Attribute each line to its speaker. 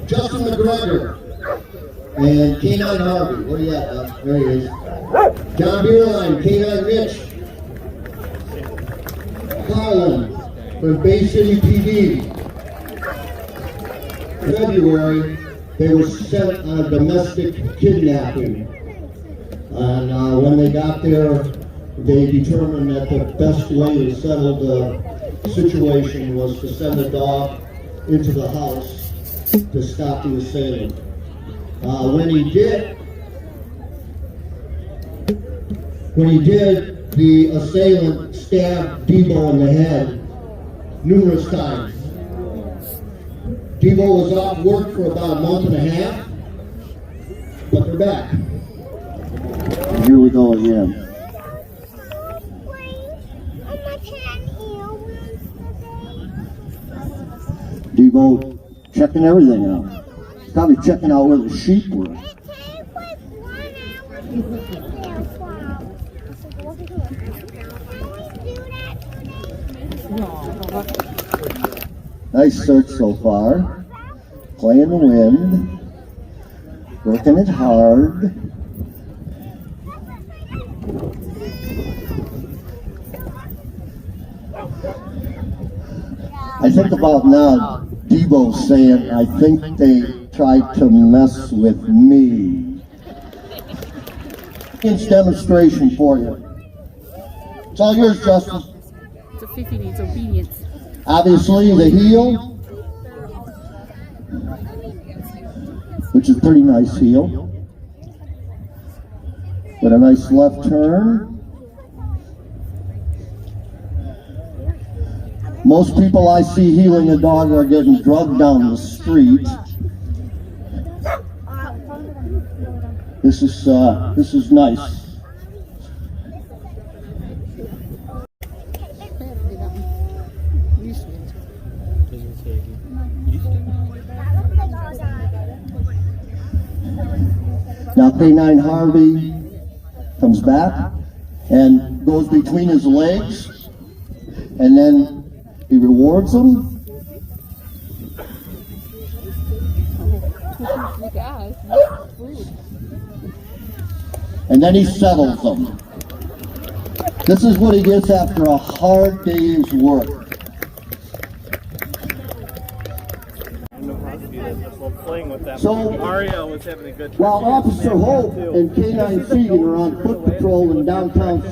Speaker 1: Justin McGregor and Canine Harvey. Where are you at? There he is. John Beerline, Canine Mitch. Carlin from Bay City PD. February, they were sent on a domestic kidnapping. And when they got there, they determined that the best way to settle the situation was to send a dog into the house to stop the assailant. When he did, the assailant stabbed Debo in the head numerous times. Debo was off work for about a month and a half, but they're back. And here we go again. Debo checking everything out. Probably checking out where the sheep were. Nice search so far. Playing the wind. Working it hard. I think about now, Debo saying, I think they tried to mess with me. It's demonstration for you. It's all yours, Justin.
Speaker 2: So Fifi needs obedience.
Speaker 1: Obviously, the heel, which is a pretty nice heel, with a nice left turn. Most people I see healing a dog are getting drugged down the street. This is nice. Now Canine Harvey comes back and goes between his legs, and then he rewards them. And then he settles them. This is what he gets after a hard day's work. So,
Speaker 3: Mario was having a good time.
Speaker 1: while Officer Hope and Canine Segan are on foot patrol in downtown South,